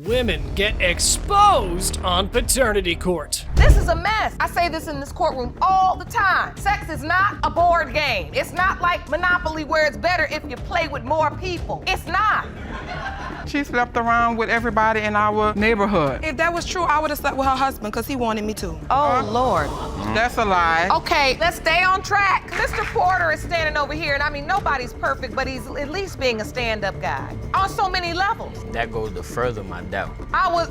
Women get exposed on paternity court. This is a mess. I say this in this courtroom all the time. Sex is not a board game. It's not like Monopoly where it's better if you play with more people. It's not. She slept around with everybody in our neighborhood. If that was true, I would have slept with her husband because he wanted me to. Oh, Lord. That's a lie. Okay, let's stay on track. Mr. Porter is standing over here, and I mean, nobody's perfect, but he's at least being a stand-up guy on so many levels. That goes to further my doubt. I was,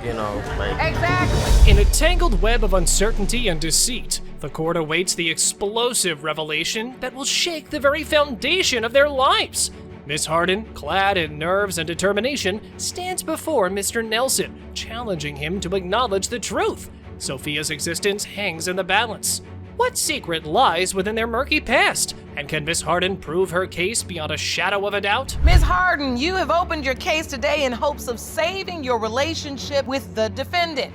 You know, like... exactly. In a tangled web of uncertainty and deceit, the court awaits the explosive revelation that will shake the very foundation of their lives. Miss Harden, clad in nerves and determination, stands before Mr. Nelson, challenging him to acknowledge the truth. Sophia's existence hangs in the balance. What secret lies within their murky past? And can Miss Harden prove her case beyond a shadow of a doubt? Ms. Harden, you have opened your case today in hopes of saving your relationship with the defendant.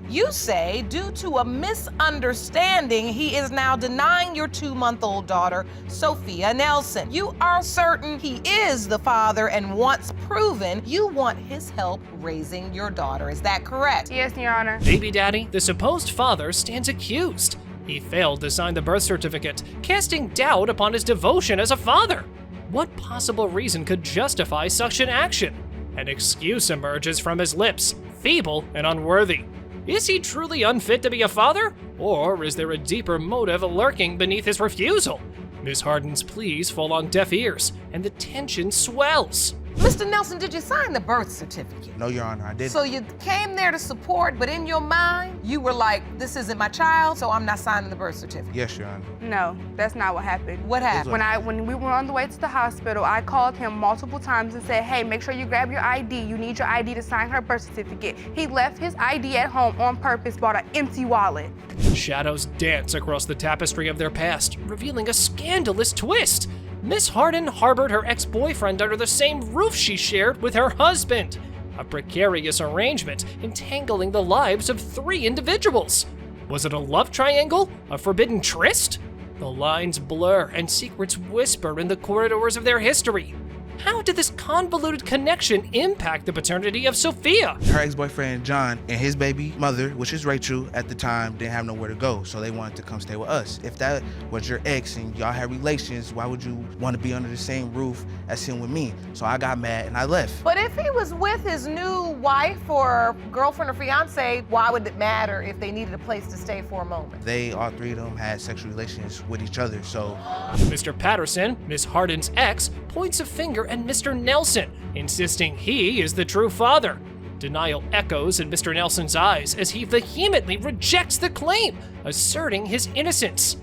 You say, due to a misunderstanding, he is now denying your 2-month-old daughter, Sophia Nelson. You are certain he is the father, and once proven, you want his help raising your daughter. Is that correct? Yes, Your Honor. Baby daddy, the supposed father, stands accused. He failed to sign the birth certificate, casting doubt upon his devotion as a father. What possible reason could justify such an action? An excuse emerges from his lips, feeble and unworthy. Is he truly unfit to be a father? Or is there a deeper motive lurking beneath his refusal? Miss Harden's pleas fall on deaf ears, and the tension swells. Mr. Nelson, did you sign the birth certificate? No, Your Honor, I didn't. So you came there to support, but in your mind, you were like, this isn't my child, so I'm not signing the birth certificate. Yes, Your Honor. No, that's not what happened. What happened? When we were on the way to the hospital, I called him multiple times and said, hey, make sure you grab your ID. You need your ID to sign her birth certificate. He left his ID at home on purpose, bought an empty wallet. Shadows dance across the tapestry of their past, revealing a scandalous twist. Miss Harden harbored her ex-boyfriend under the same roof she shared with her husband. A precarious arrangement entangling the lives of 3 individuals. Was it a love triangle? A forbidden tryst? The lines blur and secrets whisper in the corridors of their history. How did this convoluted connection impact the paternity of Sophia? Her ex-boyfriend, John, and his baby mother, which is Rachel, at the time, didn't have nowhere to go, so they wanted to come stay with us. If that was your ex and y'all had relations, why would you want to be under the same roof as him with me? So I got mad and I left. But if he was with his new wife or girlfriend or fiance, why would it matter if they needed a place to stay for a moment? They, all 3 of them, had sexual relations with each other, so... Mr. Patterson, Miss Harden's ex, points a finger at Mr. Nelson, insisting he is the true father. Denial echoes in Mr. Nelson's eyes as he vehemently rejects the claim, asserting his innocence.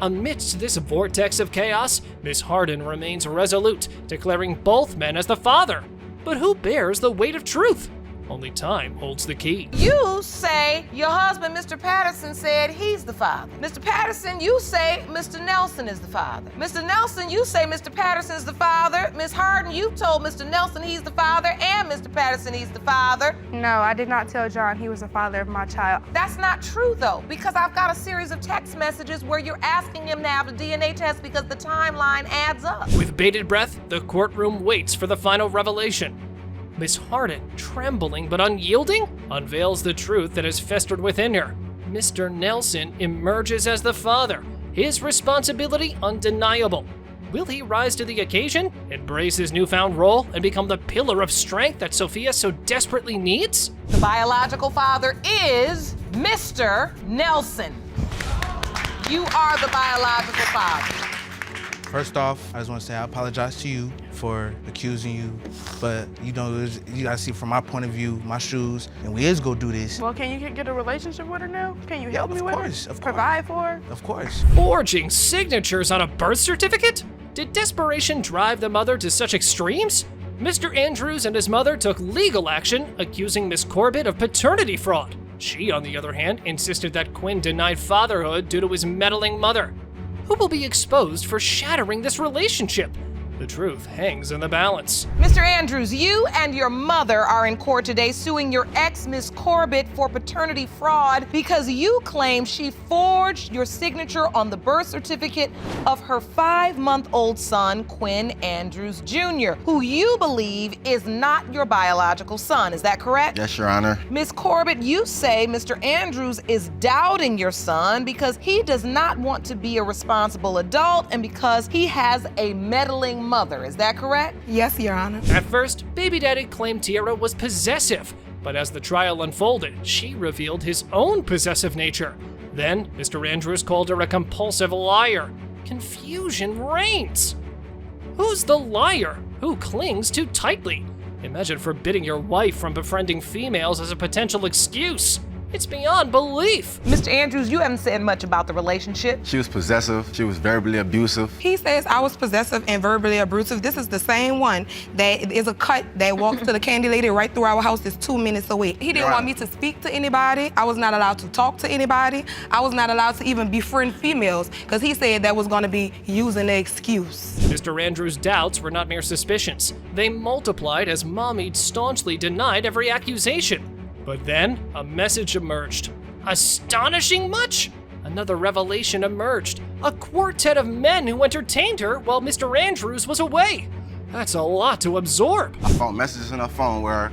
Amidst this vortex of chaos, Miss Harden remains resolute, declaring both men as the father. But who bears the weight of truth? Only time holds the key. You say your husband, Mr. Patterson, said he's the father. Mr. Patterson, you say Mr. Nelson is the father. Mr. Nelson, you say Mr. Patterson is the father. Ms. Harden, you told Mr. Nelson he's the father, and Mr. Patterson he's the father. No, I did not tell John he was the father of my child. That's not true, though, because I've got a series of text messages where you're asking him to have a DNA test because the timeline adds up. With bated breath, the courtroom waits for the final revelation. Miss Harden, trembling but unyielding, unveils the truth that has festered within her. Mr. Nelson emerges as the father, his responsibility undeniable. Will he rise to the occasion, embrace his newfound role, and become the pillar of strength that Sophia so desperately needs? The biological father is Mr. Nelson. You are the biological father. First off, I just want to say I apologize to you for accusing you, but you know, you gotta see from my point of view, my shoes, and we is go do this. Well, can you get a relationship with her now? Can you help me with her? Of course. Provide for her? Of course. Forging signatures on a birth certificate? Did desperation drive the mother to such extremes? Mr. Andrews and his mother took legal action, accusing Miss Corbett of paternity fraud. She, on the other hand, insisted that Quinn denied fatherhood due to his meddling mother. Who will be exposed for shattering this relationship? The truth hangs in the balance. Mr. Andrews, you and your mother are in court today suing your ex, Miss Corbett, for paternity fraud because you claim she forged your signature on the birth certificate of her 5-month-old son, Quinn Andrews Jr., who you believe is not your biological son. Is that correct? Yes, Your Honor. Miss Corbett, you say Mr. Andrews is doubting your son because he does not want to be a responsible adult and because he has a meddling mother. Is that correct? Yes, Your Honor. At first, baby daddy claimed Tiara was possessive, but as the trial unfolded, she revealed his own possessive nature. Then, Mr. Andrews called her a compulsive liar. Confusion reigns. Who's the liar? Who clings too tightly? Imagine forbidding your wife from befriending females as a potential excuse. It's beyond belief. Mr. Andrews, you haven't said much about the relationship. She was possessive. She was verbally abusive. He says I was possessive and verbally abusive. This is the same one that is a cut that walks to the candy lady right through our house. It's 2 minutes away. He didn't want me to speak to anybody. I was not allowed to talk to anybody. I was not allowed to even befriend females because he said that was going to be using the excuse. Mr. Andrews' doubts were not mere suspicions. They multiplied as Mommy staunchly denied every accusation. But then, a message emerged. Astonishing much? Another revelation emerged. A quartet of men who entertained her while Mr. Andrews was away. That's a lot to absorb. I found messages in her phone where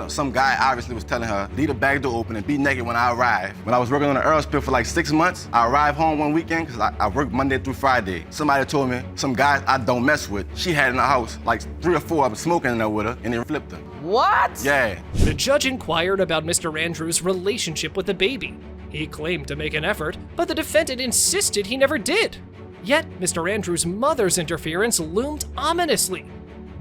some guy obviously was telling her, leave the back door open and be naked when I arrive. When I was working on the Earl Spill for like 6 months, I arrived home one weekend because I worked Monday through Friday. Somebody told me some guys I don't mess with, she had in her house like 3 or 4 of them smoking in there with her and they flipped her. What? Yeah. The judge inquired about Mr. Andrews' relationship with the baby. He claimed to make an effort, but the defendant insisted he never did. Yet, Mr. Andrews' mother's interference loomed ominously.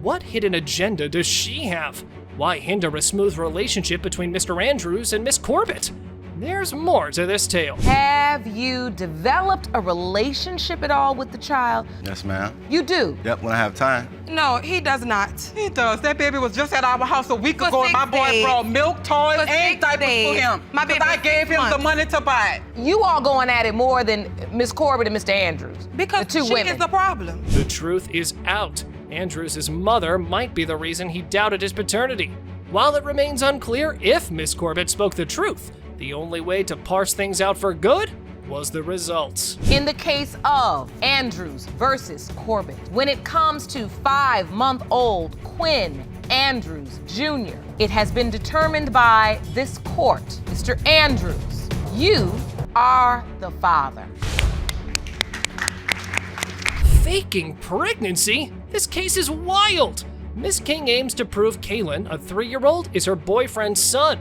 What hidden agenda does she have? Why hinder a smooth relationship between Mr. Andrews and Miss Corbett? There's more to this tale. Have you developed a relationship at all with the child? Yes, ma'am. You do? Yep, when I have time. No, he does not. He does. That baby was just at our house a week For ago, and my 6 boy days. brought milk, toys, For and 6 diapers days. for him. My baby Because I is gave 6 him the months. money to buy it. You all going at it more than Miss Corbett and Mr. Andrews. Because the two she women. is the problem. The truth is out. Andrews' mother might be the reason he doubted his paternity. While it remains unclear if Miss Corbett spoke the truth, the only way to parse things out for good was the results. In the case of Andrews versus Corbett, when it comes to 5-month-old Quinn Andrews Jr., it has been determined by this court, Mr. Andrews, you are the father. Faking pregnancy? This case is wild. Miss King aims to prove Kaylin, a 3-year-old, is her boyfriend's son.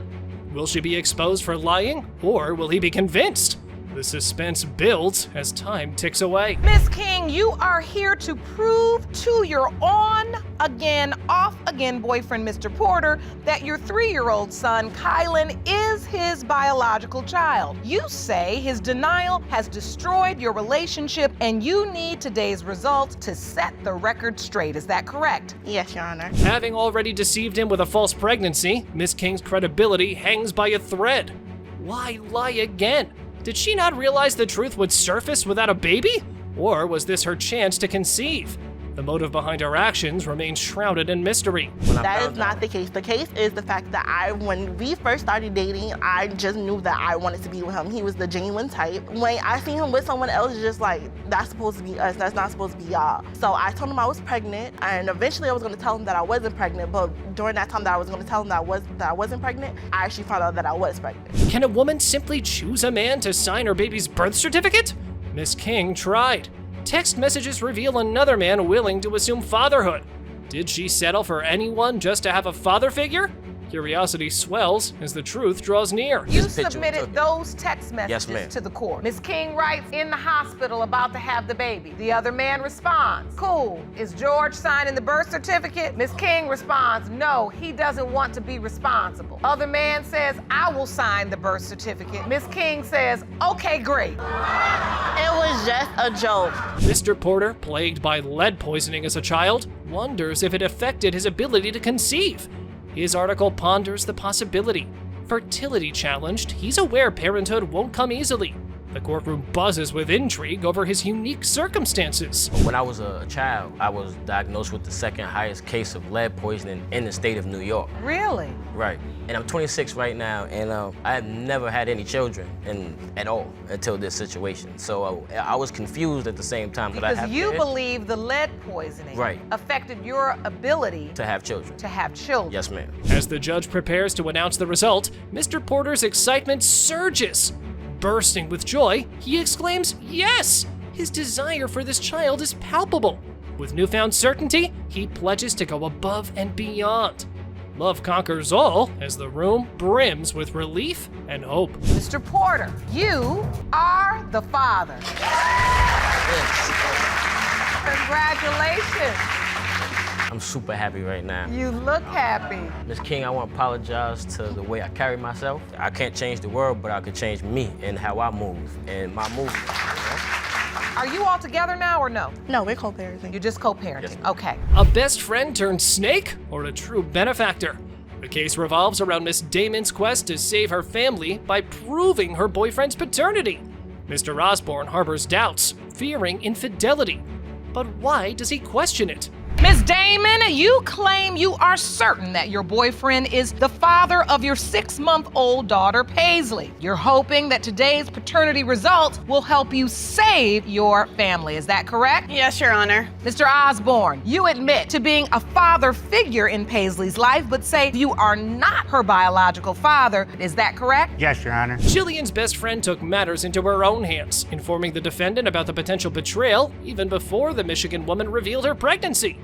Will she be exposed for lying, or will he be convinced? The suspense builds as time ticks away. Miss King, you are here to prove to your on-again, off-again boyfriend, Mr. Porter, that your 3-year-old son, Kylan, is his biological child. You say his denial has destroyed your relationship and you need today's results to set the record straight. Is that correct? Yes, Your Honor. Having already deceived him with a false pregnancy, Miss King's credibility hangs by a thread. Why lie again? Did she not realize the truth would surface without a baby? Or was this her chance to conceive? The motive behind her actions remains shrouded in mystery. That is not the case. The case is the fact that when we first started dating, I just knew that I wanted to be with him. He was the genuine type. When I seen him with someone else, it's just like, that's supposed to be us, that's not supposed to be y'all. So I told him I was pregnant, and eventually I was gonna tell him that I wasn't pregnant, but during that time that I was gonna tell him that I wasn't pregnant, I actually found out that I was pregnant. Can a woman simply choose a man to sign her baby's birth certificate? Miss King tried. Text messages reveal another man willing to assume fatherhood. Did she settle for anyone just to have a father figure? Curiosity swells as the truth draws near. You This picture submitted took it. those text messages ma'am. to the court. Miss King writes, in the hospital about to have the baby. The other man responds, cool. Is George signing the birth certificate? Miss King responds, no, he doesn't want to be responsible. Other man says, I will sign the birth certificate. Miss King says, okay, great. It was just a joke. Mr. Porter, plagued by lead poisoning as a child, wonders if it affected his ability to conceive. His article ponders the possibility. Fertility challenged, he's aware parenthood won't come easily. The courtroom buzzes with intrigue over his unique circumstances. When I was a child, I was diagnosed with the second highest case of lead poisoning in the state of New York. Really? Right. And I'm 26 right now, and I have never had any children at all until this situation. So I was confused at the same time. Because you believe the lead poisoning affected your ability to have children. Yes, ma'am. As the judge prepares to announce the result, Mr. Porter's excitement surges. Bursting with joy, he exclaims, yes! His desire for this child is palpable. With newfound certainty, he pledges to go above and beyond. Love conquers all as the room brims with relief and hope. Mr. Porter, you are the father. Congratulations. I'm super happy right now. You look happy. Ms. King, I want to apologize to the way I carry myself. I can't change the world, but I can change me and how I move and my movement. Are you all together now or no? No, we're co-parenting. You're just co-parenting, Yes. okay. A best friend turned snake or a true benefactor? The case revolves around Miss Damon's quest to save her family by proving her boyfriend's paternity. Mr. Osborne harbors doubts, fearing infidelity. But why does he question it? Ms. Damon, you claim you are certain that your boyfriend is the father of your 6-month-old daughter, Paisley. You're hoping that today's paternity result will help you save your family. Is that correct? Yes, Your Honor. Mr. Osborne, you admit to being a father figure in Paisley's life, but say you are not her biological father. Is that correct? Yes, Your Honor. Jillian's best friend took matters into her own hands, informing the defendant about the potential betrayal even before the Michigan woman revealed her pregnancy.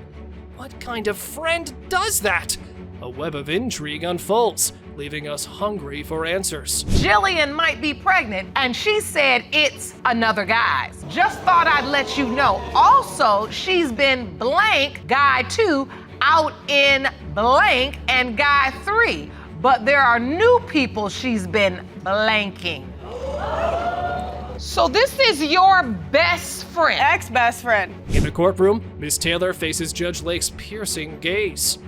What kind of friend does that? A web of intrigue unfolds, leaving us hungry for answers. Jillian might be pregnant, and she said it's another guy's. Just thought I'd let you know. Also, she's been blank, guy 2, out in blank, and guy 3. But there are new people she's been blanking. So this is your best friend? Ex-best friend. In the courtroom, Miss Taylor faces Judge Lake's piercing gaze.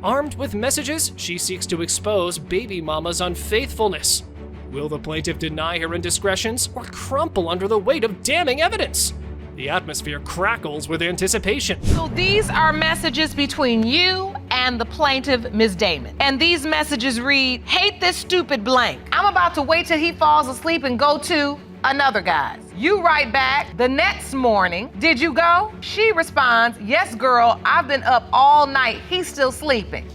Armed with messages, she seeks to expose baby mama's unfaithfulness. Will the plaintiff deny her indiscretions or crumple under the weight of damning evidence? The atmosphere crackles with anticipation. So these are messages between you and the plaintiff, Ms. Damon. And these messages read, hate this stupid blank. I'm about to wait till he falls asleep and go to another guy's. You write back, the next morning, did you go? She responds, yes, girl, I've been up all night. He's still sleeping.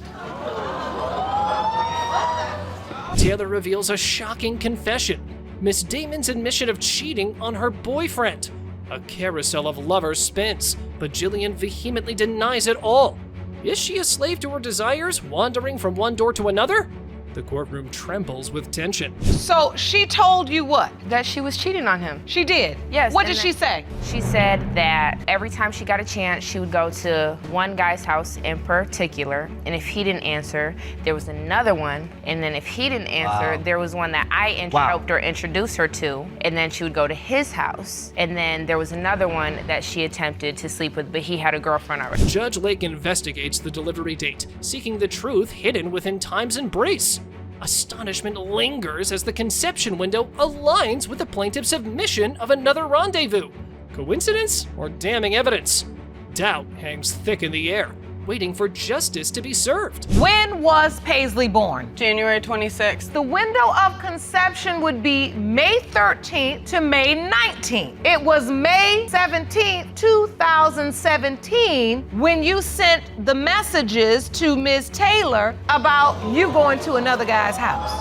Taylor reveals a shocking confession. Miss Damon's admission of cheating on her boyfriend. A carousel of lovers spins, but Jillian vehemently denies it all. Is she a slave to her desires, wandering from one door to another? The courtroom trembles with tension. So she told you what? That she was cheating on him. She did? Yes. What did she say? She said that every time she got a chance, she would go to one guy's house in particular, and if he didn't answer, there was another one, and then if he didn't answer, there was one that I helped her introduce her to, and then she would go to his house, and then there was another one that she attempted to sleep with, but he had a girlfriend already. Judge Lake investigates the delivery date, seeking the truth hidden within time's embrace. Astonishment lingers as the conception window aligns with the plaintiff's admission of another rendezvous. Coincidence or damning evidence? Doubt hangs thick in the air, waiting for justice to be served. When was Paisley born? January 26th. The window of conception would be May 13th to May 19th. It was May 17th, 2017 when you sent the messages to Ms. Taylor about you going to another guy's house.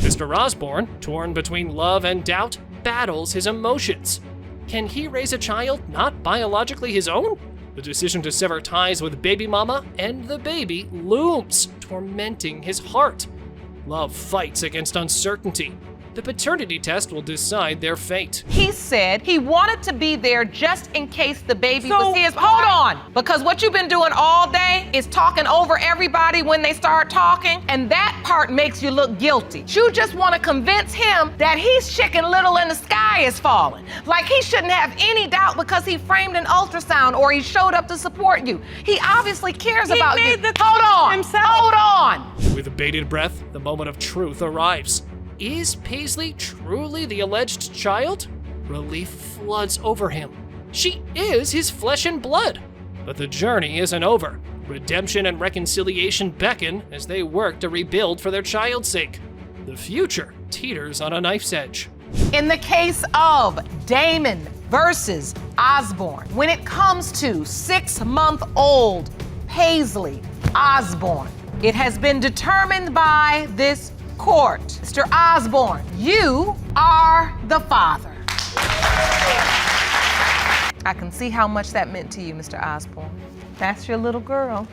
Mr. Osborne, torn between love and doubt, battles his emotions. Can he raise a child not biologically his own? The decision to sever ties with baby mama and the baby looms, tormenting his heart. Love fights against uncertainty. The paternity test will decide their fate. He said he wanted to be there just in case the baby was his. Hold on, because what you've been doing all day is talking over everybody when they start talking, and that part makes you look guilty. You just want to convince him that he's Chicken Little and the sky is falling. Like he shouldn't have any doubt because he framed an ultrasound or he showed up to support you. He obviously cares about you. Hold on, hold on. With bated breath, the moment of truth arrives. is Paisley truly the alleged child? Relief floods over him. She is his flesh and blood. But the journey isn't over. Redemption and reconciliation beckon as they work to rebuild for their child's sake. The future teeters on a knife's edge. In the case of Damon versus Osborne, when it comes to 6-month-old Paisley Osborne, it has been determined by this court. Mr. Osborne, you are the father. I can see how much that meant to you, Mr. Osborne. That's your little girl.